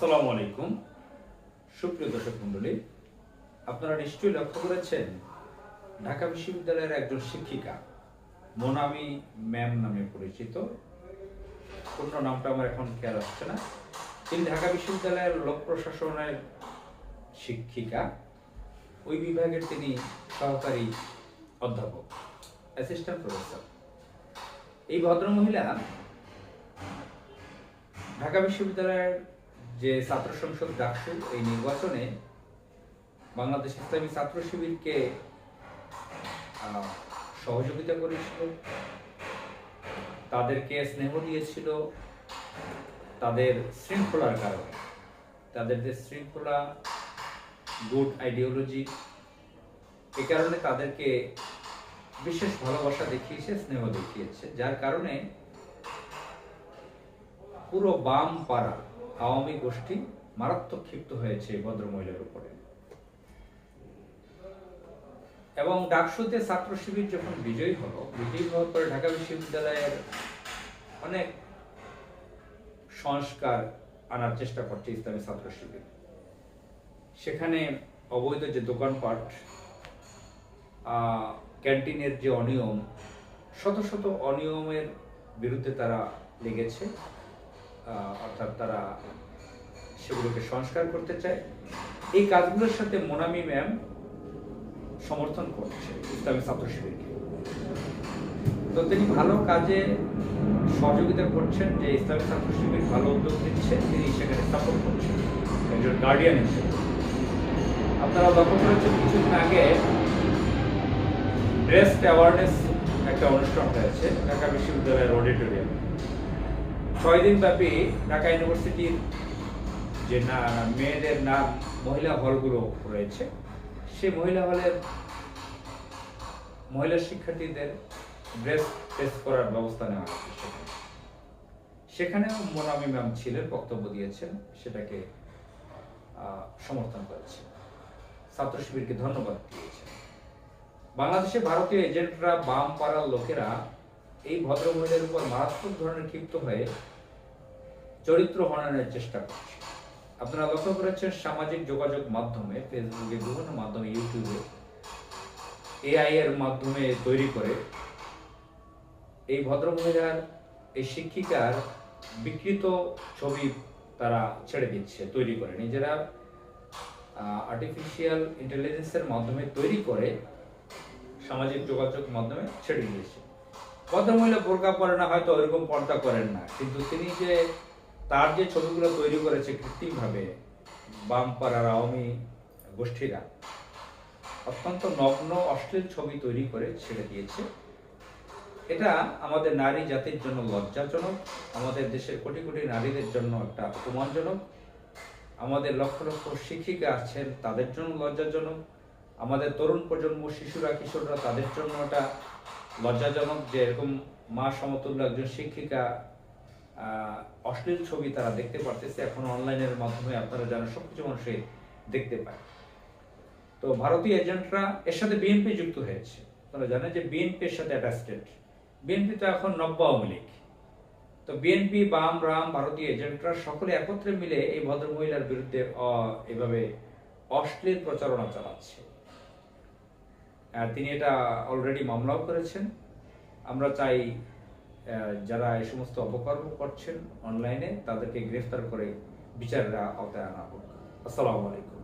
আসসালামু আলাইকুম সুপ্রিয় দর্শক মণ্ডলী, আপনারা নিশ্চয়ই লক্ষ্য করেছেন ঢাকা বিশ্ববিদ্যালয়ের একজন শিক্ষিকা মোনামি ম্যাম নামে পরিচিত। পূর্ণ নামটা আমার এখন খেয়াল আসছে না। তিনি ঢাকা বিশ্ববিদ্যালয়ের লোক প্রশাসনের শিক্ষিকা, ওই বিভাগের তিনি সহকারী অধ্যাপক, অ্যাসিস্ট্যান্ট প্রফেসর। এই ভদ্রমহিলা ঢাকা বিশ্ববিদ্যালয়ের যে ছাত্র সংসদ ডাকসু এই নির্বাচনে বাংলাদেশ ইসলামী ছাত্র শিবিরকে সহযোগিতা করেছিল, তাদেরকে স্নেহ দিয়েছিল, তাদের শৃঙ্খলার কারণে, তাদের যে শৃঙ্খলা, গুড আইডিওলজি, এ কারণে তাদেরকে বিশেষ ভালোবাসা দেখিয়েছে, স্নেহ দেখিয়েছে, যার কারণে পুরো বাম পাড়া আওয়ামী গোষ্ঠী মারাত্মক ক্ষিপ্ত হয়েছে ভদ্রমহিলার উপরে। এবং ডাকসুতে ছাত্র শিবির যখন বিজয়ী হওয়ার পরে ঢাকা বিশ্ববিদ্যালয়ের অনেক সংস্কার আনার চেষ্টা করছে ইসলামী ছাত্র শিবির। সেখানে অবৈধ যে দোকানপাট, ক্যান্টিনের যে অনিয়ম, শত শত অনিয়মের বিরুদ্ধে তারা লেগেছে, অর্থাৎ তারা সেগুলোকে সংস্কার করতে চায়। এই কাজগুলোর সাথে মোনামি ম্যাম সমর্থন করছে ইসলামী ছাত্র শিবিরকে। তো তিনি ভালো কাজে সহযোগিতা করছেন, যে ইসলামী ছাত্র শিবির ভালো উদ্যোগ নিচ্ছে, তিনি সেখানে সাপোর্ট করছেন একজন গার্ডিয়ান হিসেবে। আপনারা লক্ষ্য করেছেন কিছুদিন আগে ব্রেস্ট অ্যাওয়ারনেস একটা অনুষ্ঠান হয়েছে ঢাকা বিশ্ববিদ্যালয়ের অডিটোরিয়ামে। 6 দিন ব্যাপী ঢাকা ইউনিভার্সিটির যে মেয়েদের নাম মহিলা হলগুলো রয়েছে, সেই মহিলা হলের মহিলা শিক্ষার্থীদের ব্রেস্ট টেস্ট করার ব্যবস্থা নেওয়া হয়েছে। সেখানেও মোনামি ম্যাম ছিলেন, বক্তব্য দিয়েছেন, সেটাকে সমর্থন করেছেন, ছাত্র শিবিরকে ধন্যবাদ দিয়েছেন। বাংলাদেশে ভারতীয় এজেন্টরা, বাম পাড়ার লোকেরা এই ভদ্রমহিলার উপর মারাত্মক ধরনের ক্ষিপ্ত হয়ে চরিত্র হননের চেষ্টা করছে। আপনারা লক্ষ্য করেছেন সামাজিক যোগাযোগ মাধ্যমে, ফেসবুকে, বিভিন্ন মাধ্যমে, ইউটিউবে এআই এর মাধ্যমে তৈরি করে এই ভদ্রমহিলার, এই শিক্ষিকার বিকৃত ছবি তারা ছেড়ে দিচ্ছে, তৈরি করে নিজেরা আর্টিফিশিয়াল ইন্টেলিজেন্সের মাধ্যমে তৈরি করে সামাজিক যোগাযোগ মাধ্যমে ছেড়ে দিয়েছে। ভদ্রমহিলা বোরকা পরে না, হয়তো ওইরকম পর্দা করেন না, কিন্তু তিনি যে তার যে ছবিগুলো তৈরি করেছে কৃত্রিমভাবে বামপাড়ার আওয়ামী গোষ্ঠীরা, অত্যন্ত নগ্ন অশ্লীল ছবি তৈরি করে ছেড়ে দিয়েছে। এটা আমাদের নারী জাতির জন্য লজ্জাজনক, আমাদের দেশের কোটি কোটি নারীদের জন্য একটা অপমানজনক, আমাদের লক্ষ লক্ষ শিক্ষিকা আছেন তাদের জন্য লজ্জাজনক, আমাদের তরুণ প্রজন্ম, শিশুরা, কিশোররা, তাদের জন্য এটা লজ্জাজনক যে এরকম মা সমতুল্য একজন শিক্ষিকা অশ্লীল ছবি তারা দেখতে পারতেছে। এখন অনলাইনের মাধ্যমে আপনারা জানেন সবকিছু মানুষে দেখতে পায়। তো ভারতীয় এজেন্টরা এর সাথে বিএনপি যুক্ত হয়েছে। আপনারা জানেন যে বিএনপি এর সাথে অ্যাটাচড। বিএনপি তো এখন নব্য আওয়ামী লীগ। তো বিএনপি, বাম, রাম, ভারতীয় এজেন্টরা সকলে একত্রে মিলে এই ভদ্রমহিলার বিরুদ্ধে এভাবে অশ্লীল প্রচারণা চালাচ্ছে। তিনি এটা অলরেডি মামলাও করেছেন। আমরা চাই যারা এই সমস্ত অপকর্ম করছেন অনলাইনে, তাদেরকে গ্রেফতার করে বিচারের আওতায় আনা হোক। আসসালামু আলাইকুম।